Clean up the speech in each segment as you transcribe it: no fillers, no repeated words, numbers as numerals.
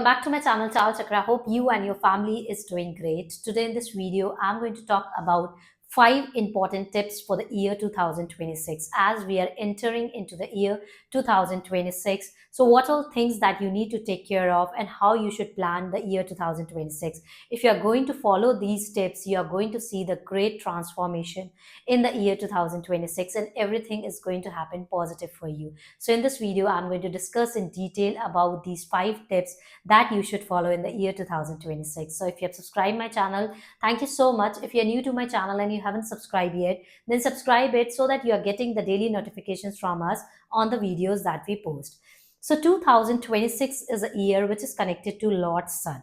Welcome back to my channel Chal Chakra. Hope you and your family is doing great. Today in this video, I'm going to talk about 5 important tips for the year 2026 as we are entering into the year 2026. So what all things that you need to take care of and how you should plan the year 2026. If you are going to follow these tips, you are going to see the great transformation in the year 2026 and everything is going to happen positive for you. So in this video, I'm going to discuss in detail about these 5 tips that you should follow in the year 2026. So if you have subscribed my channel, thank you so much. If you're new to my channel and you haven't subscribed yet, then subscribe it so that you are getting the daily notifications from us on the videos that we post. So 2026 is a year which is connected to Lord Sun.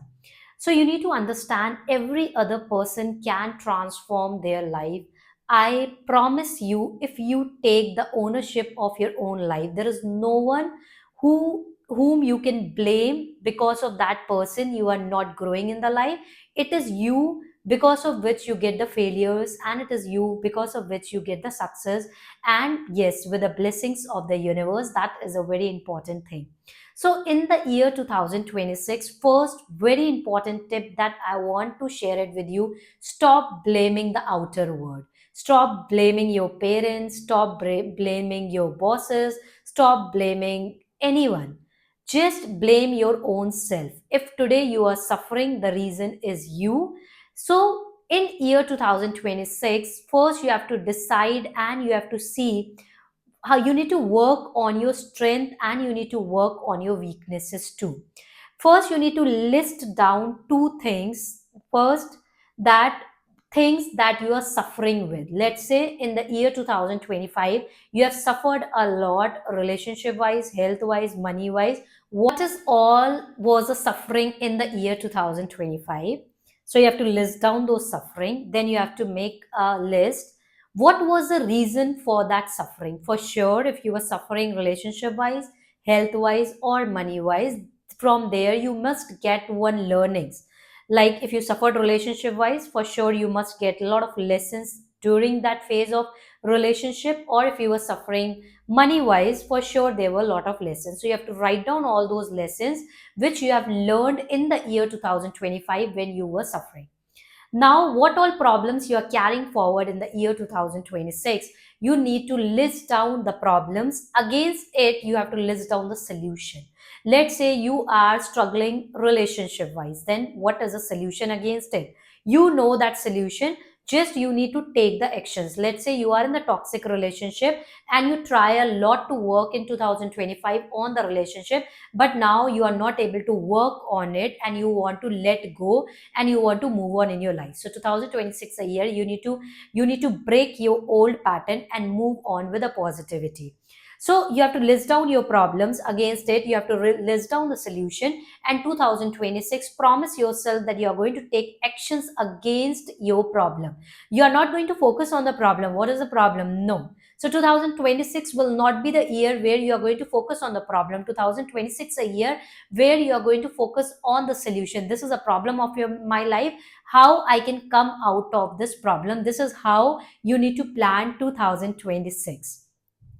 So you need to understand every other person can transform their life. I promise you, if you take the ownership of your own life, there is no one whom you can blame because of that person you are not growing in the life. It is you because of which you get the failures, and it is you because of which you get the success. And yes, with the blessings of the universe, that is a very important thing. So in the year 2026, first very important tip that I want to share it with you: stop blaming the outer world. Stop blaming your parents, stop blaming your bosses, stop blaming anyone. Just blame your own self. If today you are suffering, the reason is you. So in year 2026, first you have to decide and you have to see how you need to work on your strength and you need to work on your weaknesses too. First, you need to list down 2 things. First, that things that you are suffering with. Let's say in the year 2025, you have suffered a lot relationship wise, health wise, money wise. What is all was a suffering in the year 2025? So you have to list down those suffering. Then you have to make a list. What was the reason for that suffering? For sure, if you were suffering relationship wise, health wise, or money wise, from there you must get one learnings. Like if you suffered relationship wise, for sure you must get a lot of lessons during that phase of relationship. Or if you were suffering money wise, for sure there were a lot of lessons. So you have to write down all those lessons which you have learned in the year 2025 when you were suffering. Now, what all problems you are carrying forward in the year 2026? You need to list down the problems. Against it, you have to list down the solution. Let's say you are struggling relationship wise. Then what is the solution against it? You know that solution. Just you need to take the actions. Let's say you are in the toxic relationship and you try a lot to work in 2025 on the relationship, but now you are not able to work on it and you want to let go and you want to move on in your life. So 2026 a year, you need to break your old pattern and move on with a positivity. So you have to list down your problems. Against it, you have to list down the solution. And 2026, promise yourself that you are going to take actions against your problem. You are not going to focus on the problem. What is the problem? No. So 2026 will not be the year where you are going to focus on the problem. 2026 a year where you are going to focus on the solution. This is a problem of my life. How I can come out of this problem. This is how you need to plan 2026.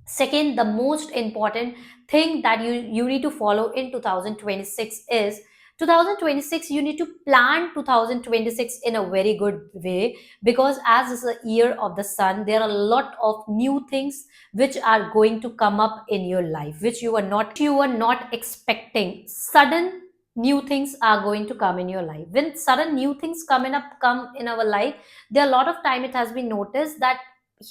Second, the most important thing that you need to follow in 2026 is 2026 you need to plan 2026 in a very good way, because as is a year of the sun, there are a lot of new things which are going to come up in your life which you are not expecting. Sudden new things are going to come in your life. When sudden new things come in our life, there are a lot of time it has been noticed that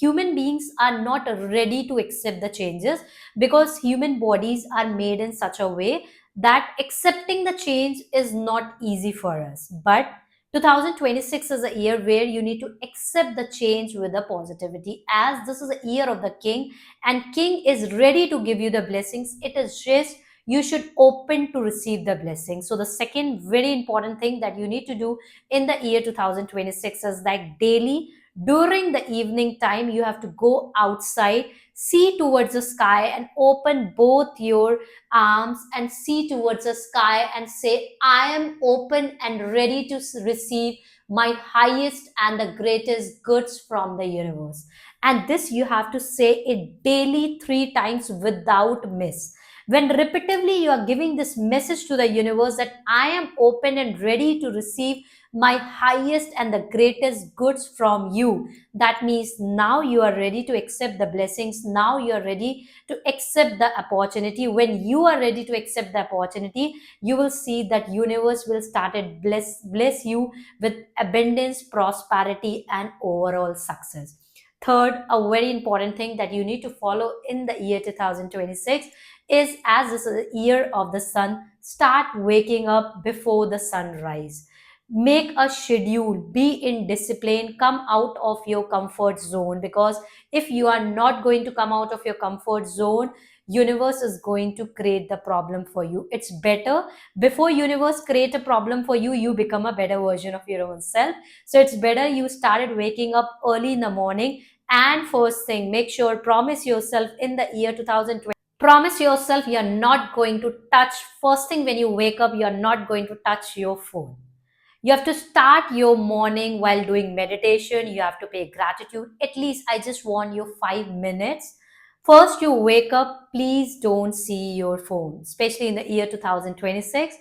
human beings are not ready to accept the changes, because human bodies are made in such a way that accepting the change is not easy for us. But 2026 is a year where you need to accept the change with a positivity, as this is a year of the king and king is ready to give you the blessings. It is just you should open to receive the blessing. So the second very important thing that you need to do in the year 2026 is like daily during the evening time you have to go outside, see towards the sky and open both your arms and see towards the sky and say, I am open and ready to receive my highest and the greatest goods from the universe. And this you have to say it daily 3 times without miss. When repetitively you are giving this message to the universe that I am open and ready to receive my highest and the greatest goods from you, that means now you are ready to accept the blessings. Now you are ready to accept the opportunity. When you are ready to accept the opportunity, you will see that universe will start to bless you with abundance, prosperity, and overall success. Third, a very important thing that you need to follow in the year 2026 is, as this is the year of the sun, start waking up before the sunrise. Make a schedule, be in discipline, come out of your comfort zone, because if you are not going to come out of your comfort zone, universe is going to create the problem for you. It's better before universe create a problem for you, you become a better version of your own self. So it's better you started waking up early in the morning. And first thing, make sure, promise yourself in the year 2020, promise yourself you're not going to touch, first thing when you wake up, you're not going to touch your phone. You have to start your morning while doing meditation. You have to pay gratitude. At least I just want you 5 minutes. First, you wake up, please don't see your phone, especially in the year 2026.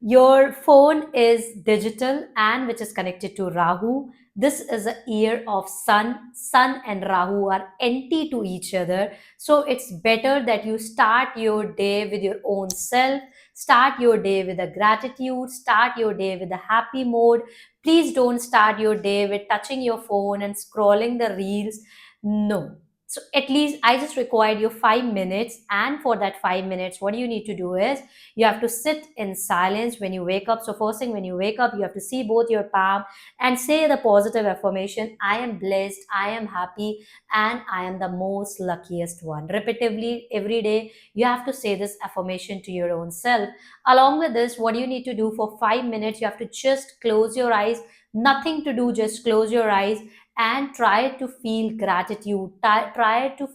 Your phone is digital and which is connected to Rahu. This is a year of sun. Sun and Rahu are anti to each other. So it's better that you start your day with your own self. Start your day with a gratitude. Start your day with a happy mode. Please don't start your day with touching your phone and scrolling the reels. No. So at least I just required you 5 minutes. And for that 5 minutes, what you need to do is you have to sit in silence when you wake up. So first thing, when you wake up, you have to see both your palm and say the positive affirmation, I am blessed, I am happy, and I am the most luckiest one. Repetitively every day, you have to say this affirmation to your own self. Along with this, what you need to do for 5 minutes, you have to just close your eyes. Nothing to do, just close your eyes and try to feel gratitude. Try to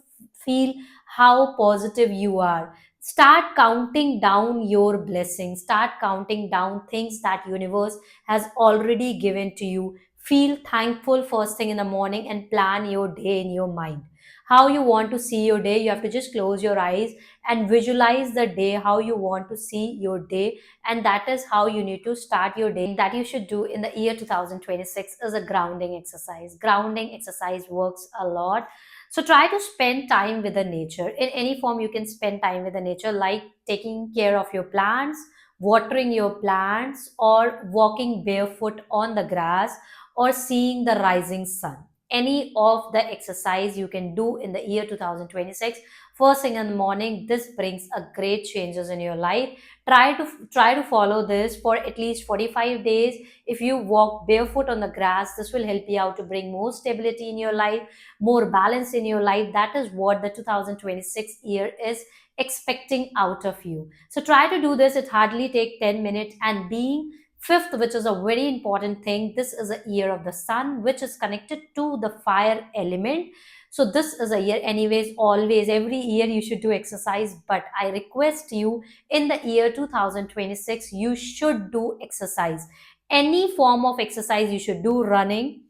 feel how positive you are. Start counting down your blessings. Start counting down things that universe has already given to you. Feel thankful first thing in the morning and plan your day in your mind. How you want to see your day, you have to just close your eyes and visualize the day, how you want to see your day. And that is how you need to start your day. That you should do in the year 2026 is a grounding exercise. Grounding exercise works a lot. So try to spend time with the nature. In any form, you can spend time with the nature, like taking care of your plants, watering your plants, or walking barefoot on the grass, or seeing the rising sun. Any of the exercise you can do in the year 2026. First thing in the morning, this brings a great changes in your life. Try to follow this for at least 45 days. If you walk barefoot on the grass, this will help you out to bring more stability in your life, more balance in your life. That is what the 2026 year is expecting out of you. So try to do this. It hardly take 10 minutes. And being fifth, which is a very important thing, this is a year of the sun, which is connected to the fire element. So this is a year, anyways, always every year you should do exercise, but I request you in the year 2026 you should do exercise. Any form of exercise you should do: running,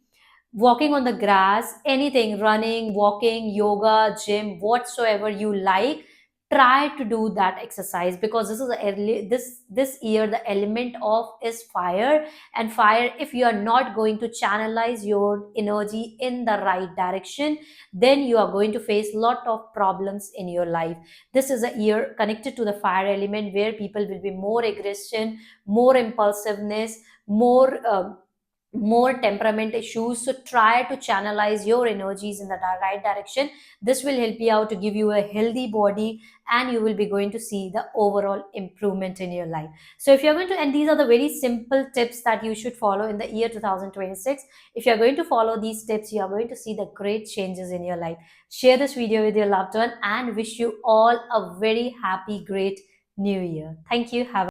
walking on the grass, anything, running, walking, yoga, gym, whatsoever you like. Try to do that exercise, because this is the early, this year the element of is fire. And fire, if you are not going to channelize your energy in the right direction, then you are going to face lot of problems in your life. This is a year connected to the fire element, where people will be more aggression, more impulsiveness, more temperament issues. So try to channelize your energies in the right direction. This will help you out to give you a healthy body, and you will be going to see the overall improvement in your life. So if you're going to, and these are the very simple tips that you should follow in the year 2026. If you're going to follow these tips, you are going to see the great changes in your life. Share this video with your loved one and wish you all a very happy, great new year. Thank you. Have